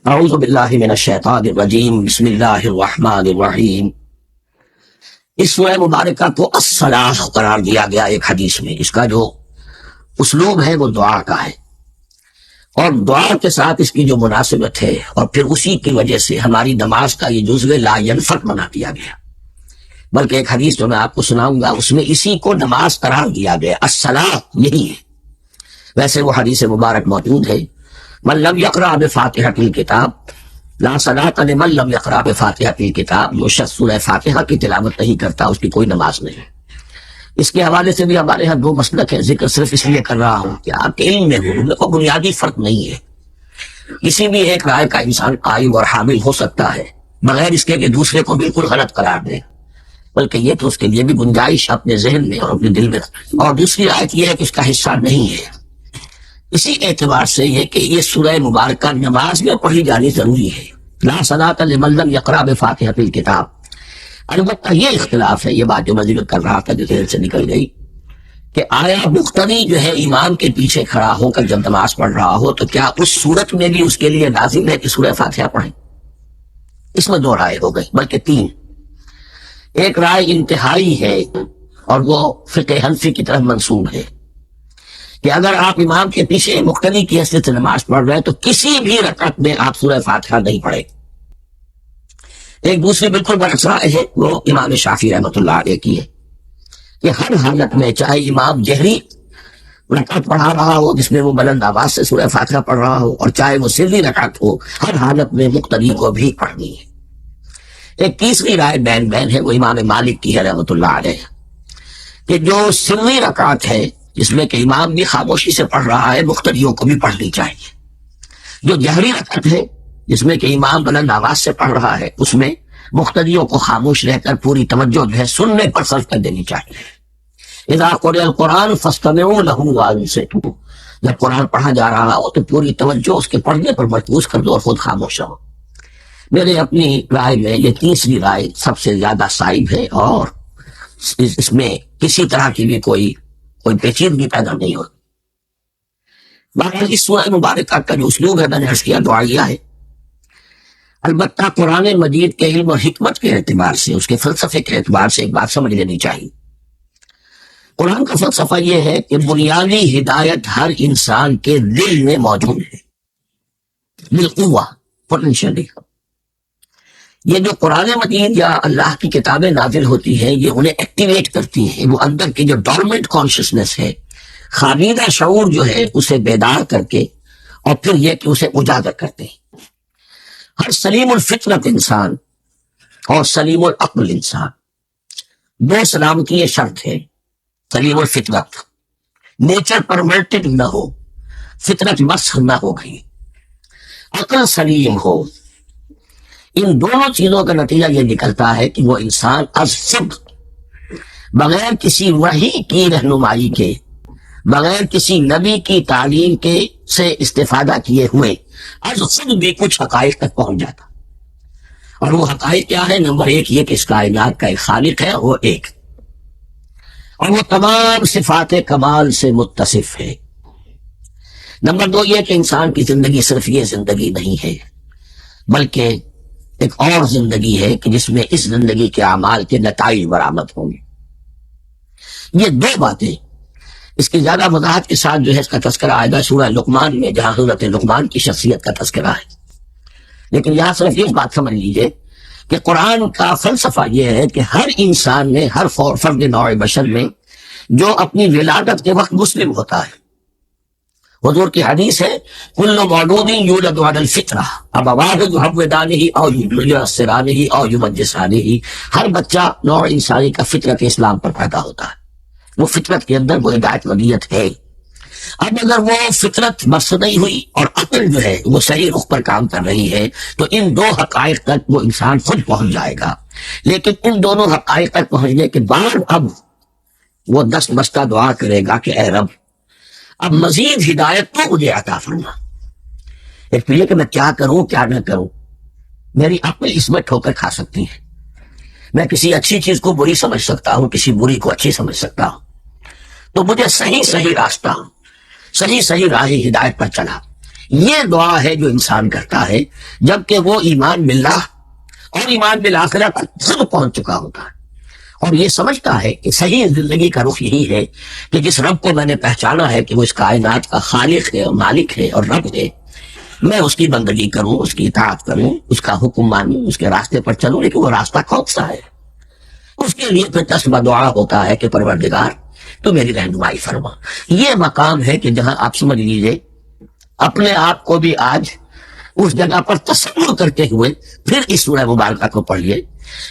اعوذ باللہ من الشیطان الرجیم، بسم اللہ الرحمن الرحیم۔ اس سورہ مبارکہ کو الصلاۃ قرار دیا گیا ایک حدیث میں۔ اس کا جو اسلوب ہے وہ دعا کا ہے، اور دعا کے ساتھ اس کی جو مناسبت ہے، اور پھر اسی کی وجہ سے ہماری نماز کا یہ جزو لا ینفق بنا دیا گیا۔ بلکہ ایک حدیث جو میں آپ کو سناؤں گا اس میں اسی کو نماز قرار دیا گیا، الصلاۃ یہی ہے۔ ویسے وہ حدیث مبارک موجود ہے، من لم یقرأ بفاتحۃ الکتاب لا صلاۃ لمن لم یقرأ بفاتحۃ الکتاب۔ جو شخص سورہ فاتحہ کی تلاوت نہیں کرتا اس کی کوئی نماز نہیں۔ اس کے حوالے سے بھی ہمارے ہاں دو مسلک ہیں، ذکر صرف اس لیے کر رہا ہوں کہ آپ کے علم میں ہو، کوئی بنیادی فرق نہیں ہے۔ کسی بھی ایک رائے کا انسان قائم اور حامل ہو سکتا ہے بغیر اس کے کہ دوسرے کو بالکل غلط قرار دے، بلکہ یہ تو اس کے لیے بھی گنجائش اپنے ذہن میں اور اپنے دل میں۔ اور دوسری آیت یہ ہے کہ اس کا حصہ نہیں ہے۔ اسی اعتبار سے یہ کہ یہ سورہ مبارکہ نماز میں پڑھی جانی ضروری ہے، لا صلاۃ لمن لم یقرأ بفاتحۃ الکتاب۔ البتہ یہ اختلاف ہے، یہ بات جو میں ذکر کر رہا تھا جو ذہن سے نکل گئی، کہ آیا مقتدی جو ہے امام کے پیچھے کھڑا ہو کر جب نماز پڑھ رہا ہو تو کیا اس صورت میں بھی اس کے لیے لازم ہے کہ سورہ فاتحہ پڑھیں؟ اس میں دو رائے ہو گئی، بلکہ تین۔ ایک رائے انتہائی ہے اور وہ فقہ حنفی کی طرف منسوب ہے کہ اگر آپ امام کے پیچھے مقتدی کی حیثیت سے نماز پڑھ رہے ہیں تو کسی بھی رکعت میں آپ سورہ فاتحہ نہیں پڑھیں۔ ایک دوسری بالکل برعکس رائے ہے، وہ امام شافعی رحمۃ اللہ علیہ کی ہے کہ ہر حالت میں چاہے امام جہری رکعت پڑھا رہا ہو جس میں وہ بلند آواز سے سورہ فاتحہ پڑھ رہا ہو، اور چاہے وہ سری رکعت ہو، ہر حالت میں مقتدی کو بھی پڑھنی ہے۔ ایک تیسری رائے بین ہے، وہ امام مالک کی ہے رحمۃ اللہ علیہ، کہ جو سری رکعت ہے جس میں کہ امام بھی خاموشی سے پڑھ رہا ہے، مقتدیوں کو بھی پڑھنی چاہیے۔ جو جہری رکعت ہے جس میں کہ امام بلند آواز سے پڑھ رہا ہے، اس میں مقتدیوں کو خاموش رہ کر پوری توجہ جو ہے سننے پر صرف کر دینی چاہیے۔ اذا قرئ القرآن فاستمعوا له وانصتوا۔ جب قرآن پڑھا جا رہا ہو تو پوری توجہ اس کے پڑھنے پر مرکوز کر دو اور خود خاموش رہو۔ میرے اپنی رائے میں یہ تیسری رائے سب سے زیادہ صائب ہے، اور اس میں کسی طرح کی بھی کوئی پیچیدگی پیدا نہیں ہوتی۔ بہرحال اس سورہ مبارکہ کا جو اسلوب ہے میں نے عرض کیا دعائیہ ہے۔ البتہ قرآن مجید کے علم اور حکمت کے اعتبار سے، اس کے فلسفے کے اعتبار سے ایک بات سمجھ لینی چاہیے۔ قرآن کا فلسفہ یہ ہے کہ بنیادی ہدایت ہر انسان کے دل میں موجود ہے، بالقوہ، پوٹینشلی۔ یہ جو قرآن مجید یا اللہ کی کتابیں نازل ہوتی ہیں یہ انہیں ایکٹیویٹ کرتی ہیں، وہ اندر کی جو ڈورمنٹ کانشسنس ہے، خامدہ شعور جو ہے اسے بیدار کر کے، اور پھر یہ کہ اسے اجاگر کرتے ہیں۔ ہر سلیم الفطرت انسان اور سلیم العقل انسان، دو سلامتی یہ شرط ہے۔ سلیم الفطرت، نیچر پرورٹڈ نہ ہو، فطرت مسخ نہ ہو گئی، عقل سلیم ہو۔ ان دونوں چیزوں کا نتیجہ یہ نکلتا ہے کہ وہ انسان از صدق، بغیر کسی وحی کی رہنمائی کے، بغیر کسی نبی کی تعلیم کے سے استفادہ کیے ہوئے از خود بھی کچھ حقائق تک پہنچ جاتا۔ اور وہ حقائق کیا ہے؟ نمبر ایک یہ کہ اس کائنات کا ایک خالق ہے، وہ ایک، اور وہ تمام صفات کمال سے متصف ہے۔ نمبر دو یہ کہ انسان کی زندگی صرف یہ زندگی نہیں ہے، بلکہ ایک اور زندگی ہے کہ جس میں اس زندگی کے اعمال کے نتائج برآمد ہوں گے۔ یہ دو باتیں، اس کی زیادہ وضاحت کے ساتھ جو ہے اس کا تذکرہ آئے گا سورہ لقمان میں، جہاں حضرت لقمان کی شخصیت کا تذکرہ ہے۔ لیکن یہاں صرف یہ بات سمجھ لیجئے کہ قرآن کا فلسفہ یہ ہے کہ ہر انسان میں، ہر فرد نوع بشر میں جو اپنی ولادت کے وقت مسلم ہوتا ہے، حضور کی حدیث ہے کل مولود یولد علی الفطرہ ابواہ یحودانہ او ینصرانہ او یمجسانہ۔ ہر بچہ نوع انسانی کا فطرت اسلام پر پیدا ہوتا ہے، وہ فطرت کے اندر وہ ہدایت ودیت ہے۔ اب اگر وہ فطرت بس نہیں ہوئی اور عقل جو ہے وہ صحیح رخ پر کام کر رہی ہے تو ان دو حقائق تک وہ انسان خود پہنچ جائے گا۔ لیکن ان دونوں حقائق تک پہنچنے کے بعد اب وہ دست بستہ دعا کرے گا کہ اے رب اب مزید ہدایت تو مجھے عطا فرما۔ ایک تو یہ کہ میں کیا کروں کیا نہ کروں، میری عقل اس میں ٹھوکر کھا سکتی ہے، میں کسی اچھی چیز کو بری سمجھ سکتا ہوں، کسی بری کو اچھی سمجھ سکتا ہوں، تو مجھے صحیح راستہ، صحیح راہ ہدایت پر چلا۔ یہ دعا ہے جو انسان کرتا ہے جبکہ وہ ایمان باللہ اور ایمان بالآخرہ پر سب پہنچ چکا ہوتا ہے، اور یہ سمجھتا ہے کہ صحیح زندگی کا رخ یہی ہے کہ جس رب کو میں نے پہچانا ہے کہ وہ اس کائنات کا خالق ہے اور مالک ہے اور رب ہے، میں اس کی بندگی کروں، اس کی اطاعت کروں، اس کا حکم مانوں، اس کے راستے پر چلوں، لیکن وہ راستہ کون سا ہے؟ اس کے لیے پھر تسبہ دعا ہوتا ہے کہ پروردگار تو میری رہنمائی فرما۔ یہ مقام ہے کہ جہاں آپ سمجھ لیجئے اپنے آپ کو بھی آج اس جگہ پر تصور کرتے ہوئے پھر اس سورہ مبارکہ کو پڑھیے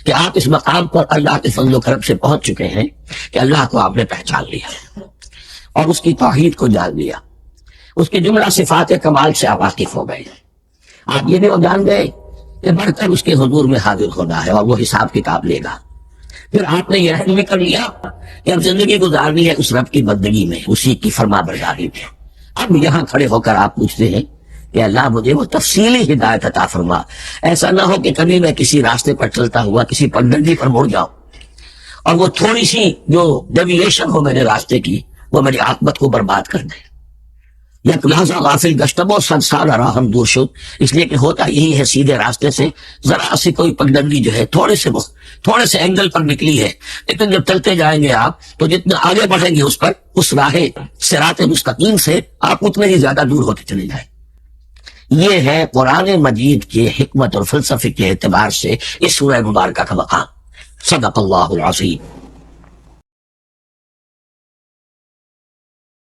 کہ آپ اس مقام پر اللہ کے فضل و کرم سے پہنچ چکے ہیں کہ اللہ کو آپ نے پہچان لیا اور اس کی توحید کو جان لیا، اس کی جملہ صفات کمال سے آپ واقف ہو گئے، آپ یہ بھی جان گئے کہ بڑھ کر اس کے حضور میں حاضر ہونا ہے اور وہ حساب کتاب لے گا۔ پھر آپ نے یہ عہد بھی کر لیا کہ اب زندگی گزارنی ہے اس رب کی بندگی میں، اسی کی فرما برداری میں۔ اب یہاں کھڑے ہو کر آپ پوچھتے ہیں کہ اللہ مجھے وہ تفصیلی ہدایت عطا فرما، ایسا نہ ہو کہ کبھی میں کسی راستے پر چلتا ہوا کسی پگڈنڈی پر مڑ جاؤں اور وہ تھوڑی سی جو ڈیویلیشن ہو میرے راستے کی وہ میری عاقبت کو برباد کر دے۔ یک لحظہ غافل گشتم و صد سال راہم دور شد، اس لیے کہ ہوتا یہی ہے صیدھے راستے سے ذرا سی کوئی پگڈنڈی جو ہے تھوڑے سے اینگل پر نکلی ہے، لیکن جب چلتے جائیں گے آپ تو جتنا آگے بڑھیں گے اس راہ صراط مستقیم سے آپ اتنے ہی زیادہ دور ہوتے چلے جائیں۔ یہ ہے قرآن مجید کے حکمت اور فلسفے کے اعتبار سے اس سورہ مبارکہ کا مقام۔ صدق اللہ العظیم۔